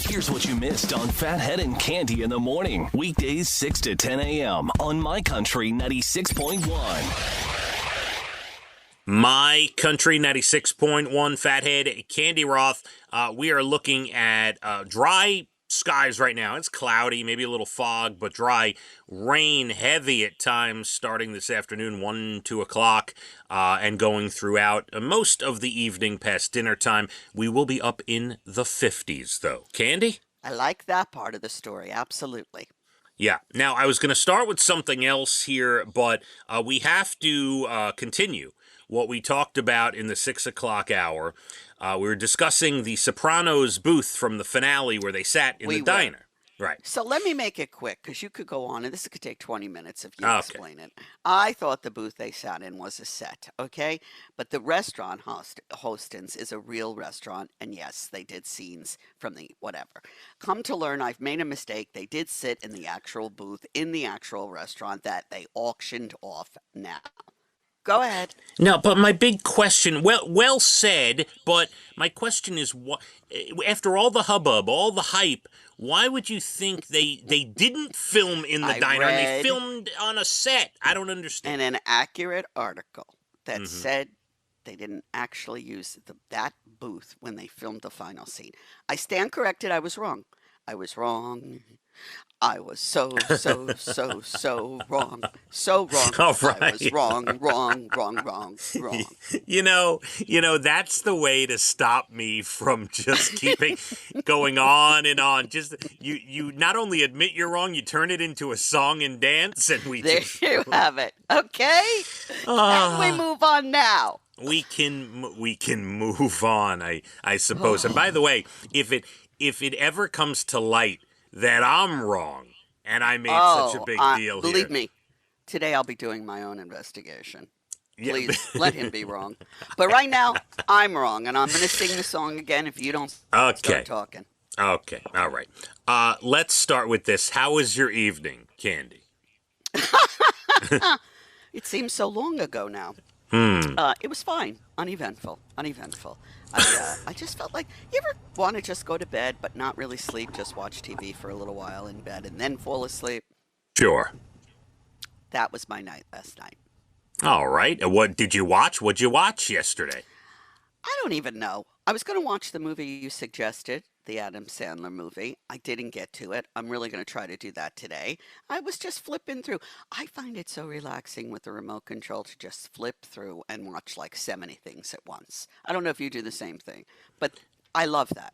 Here's what you missed on Phathead and Cande in the morning. Weekdays 6 to 10 a.m. on My Country 96.1. My Country 96.1, Phathead, Cande Roth. We are looking at dry skies right now. It's cloudy, maybe a little fog, but dry. Rain heavy at times starting this afternoon, 1, 2 o'clock, and going throughout most of the evening past dinner time. We will be up in the 50s, though. Cande? I like that part of the story, absolutely. Yeah. Now, I was going to start with something else here, but we have to continue what we talked about in the 6 o'clock hour. We were discussing the Sopranos booth from the finale where they sat in the diner. Right. So let me make it quick, because you could go on, and this could take 20 minutes if you Okay. explain it. I thought the booth they sat in was a set, okay? But the restaurant Hostins is a real restaurant, and yes, they did scenes from the whatever. Come to learn, I've made a mistake. They did sit in the actual booth in the actual restaurant that they auctioned off now. Go ahead. No, but my big question, well said, but my question is, what, after all the hubbub, all the hype, why would you think they didn't film in the diner and they filmed on a set? I don't understand. And an accurate article that said they didn't actually use that booth when they filmed the final scene. I stand corrected. I was wrong. I was wrong. I was so wrong. So wrong. Oh, right. I was wrong. You know, that's the way to stop me from just keeping going on and on. Just you not only admit you're wrong, you turn it into a song and dance, and there you have it. Okay, and we move on now. We can move on, I suppose. And by the way, if it ever comes to light that I'm wrong and I made such a big deal believe here. me, today I'll be doing my own investigation. Please let him be wrong. But right now, I'm wrong, and I'm going to sing the song again if you don't start talking. Okay, all right. Let's start with this. How was your evening, Cande? It seems so long ago now. It was fine. Uneventful. I just felt like, you ever want to just go to bed but not really sleep, just watch TV for a little while in bed and then fall asleep? Sure. That was my night last night. All right. What did you watch? What'd you watch yesterday? I don't even know. I was going to watch the movie you suggested, the Adam Sandler movie. I didn't get to it. I'm really going to try to do that today. I was just flipping through. I find it so relaxing with the remote control to just flip through and watch like 70 things at once. I don't know if you do the same thing, but I love that.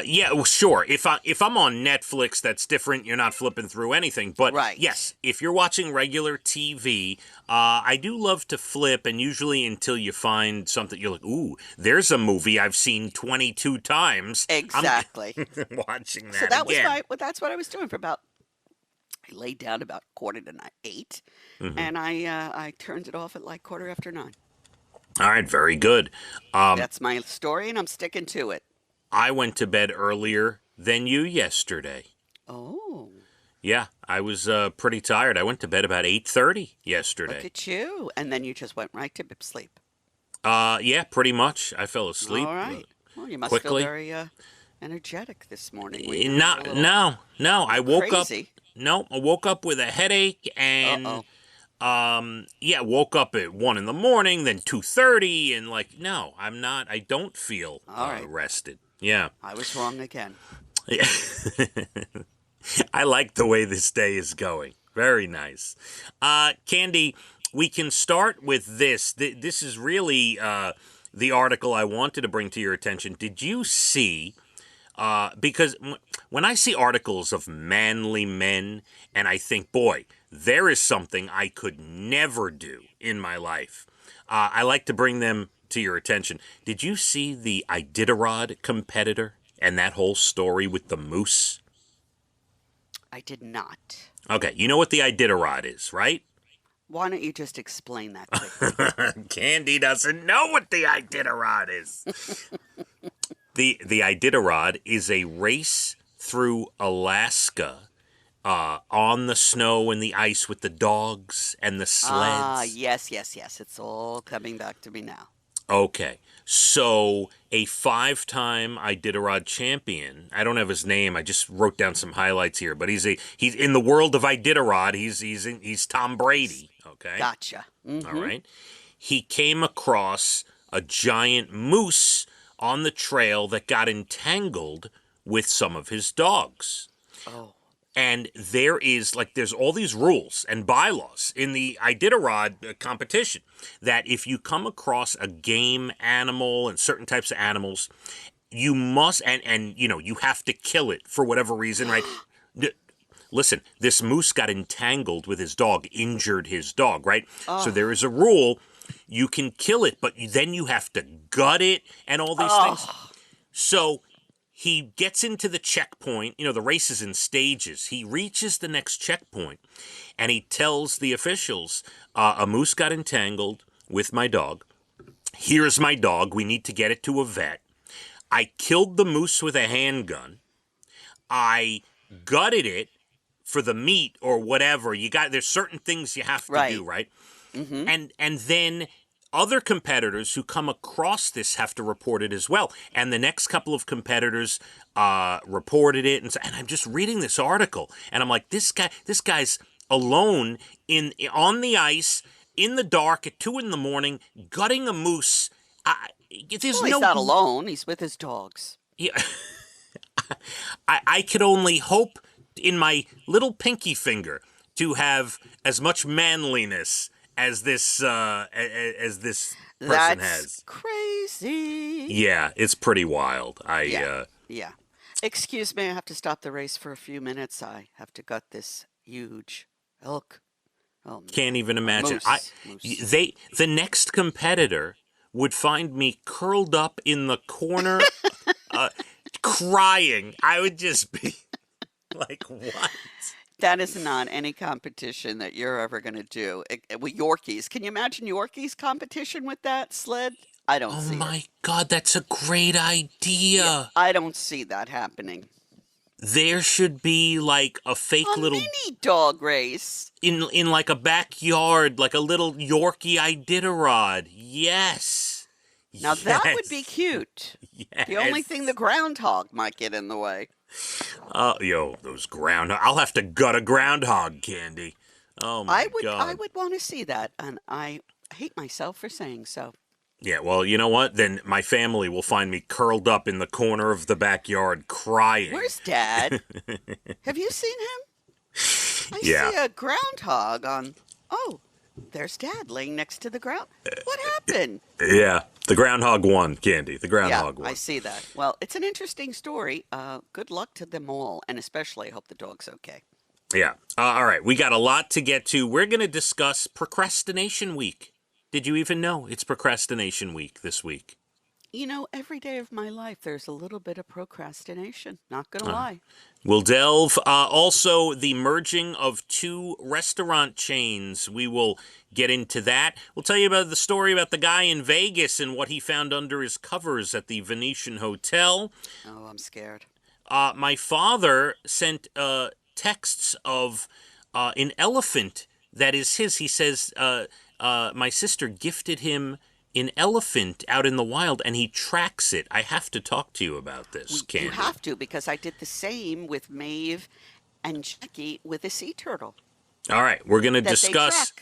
Yeah, well, sure. If I'm on Netflix, that's different. You're not flipping through anything. But right. Yes, if you're watching regular TV, I do love to flip, and usually until you find something, you're like, ooh, there's a movie I've seen 22 times. Exactly. I'm watching that. So that again. that's what I was doing for about. I laid down about 8:45, and I turned it off at like 9:15. All right, very good. That's my story, and I'm sticking to it. I went to bed earlier than you yesterday. Oh. Yeah, I was pretty tired. I went to bed about 8:30 yesterday. Look at you. And then you just went right to sleep. Yeah, pretty much. I fell asleep. All right. Well, you must quickly. feel very energetic this morning. No. I woke crazy. up. No, I woke up with a headache and woke up at 1 a.m, then 2:30, and no, I'm not. I don't feel rested. Yeah. I was wrong again. Yeah. I like the way this day is going. Very nice. Cande, we can start with this. This is really the article I wanted to bring to your attention. Did you see, because when I see articles of manly men, and I think, boy, there is something I could never do in my life, I like to bring them to your attention. Did you see the Iditarod competitor and that whole story with the moose? I did not. Okay, you know what the Iditarod is, right? Why don't you just explain that quickly? Cande doesn't know what the Iditarod is. The Iditarod is a race through Alaska on the snow and the ice with the dogs and the sleds. Yes. It's all coming back to me now. Okay, So a 5-time Iditarod champion. I don't have his name. I just wrote down some highlights here, but he's in the world of Iditarod. He's Tom Brady. Okay. Gotcha. Mm-hmm. All right. He came across a giant moose on the trail that got entangled with some of his dogs. Oh. And there's all these rules and bylaws in the Iditarod competition that if you come across a game animal and certain types of animals, you must, and you have to kill it for whatever reason, right? Listen, this moose got entangled with his dog, injured his dog, right? Oh. So there is a rule. You can kill it, but then you have to gut it and all these things. So he gets into the checkpoint. The race is in stages. He reaches the next checkpoint, and he tells the officials, a moose got entangled with my dog. Here's my dog. We need to get it to a vet. I killed the moose with a handgun. I gutted it for the meat or whatever. There's certain things you have to do, right? Mm-hmm. And then other competitors who come across this have to report it as well. And the next couple of competitors reported it. And I'm just reading this article, and I'm like, this guy's alone on the ice in the dark at 2 a.m, gutting a moose. He's not alone. He's with his dogs. Yeah. I could only hope in my little pinky finger to have as much manliness as this person has. That's crazy. Yeah, it's pretty wild. Yeah. Excuse me, I have to stop the race for a few minutes. I have to gut this huge elk. Oh, can't even imagine. Moose. The next competitor would find me curled up in the corner, crying. I would just be like, what? That is not any competition that you're ever going to do with Yorkies. Can you imagine Yorkies competition with that sled? I don't see it. Oh my God, that's a great idea. Yeah, I don't see that happening. There should be like a fake little mini dog race in like a backyard, like a little Yorkie Iditarod. Yes. Now that would be cute. Yes. The only thing the groundhog might get in the way. Those groundhog. I'll have to gut a groundhog, Candy. Oh my God. I would want to see that, and I hate myself for saying so. Yeah, well, you know what? Then my family will find me curled up in the corner of the backyard crying. Where's Dad? Have you seen him? I see a groundhog on... Oh, there's Dad laying next to the ground. What happened? Yeah, the groundhog won, Candy. The groundhog won. I see that. Well, it's an interesting story. Good luck to them all, and especially I hope the dog's okay. Yeah. All right, we got a lot to get to. We're going to discuss Procrastination Week. Did you even know it's Procrastination Week this week? Every day of my life, there's a little bit of procrastination. Not going to lie. We'll delve. Also, the merging of 2 restaurant chains. We will get into that. We'll tell you about the story about the guy in Vegas and what he found under his covers at the Venetian Hotel. Oh, I'm scared. My father sent texts of an elephant that is his. He says my sister gifted him an elephant out in the wild, and he tracks it. I have to talk to you about this, Candy. You have to, because I did the same with Maeve and Jackie with a sea turtle. All right, we're going to discuss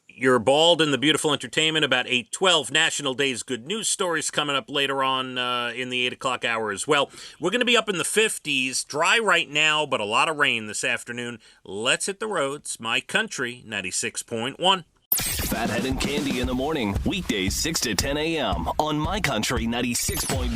your Bald and the Beautiful Entertainment about 8:12. National Day's good news stories coming up later on in the 8 o'clock hour as well. We're going to be up in the 50s. Dry right now, but a lot of rain this afternoon. Let's hit the roads. My Country 96.1. Phathead and Cande in the morning, weekdays 6 to 10 a.m. on My Country 96.1.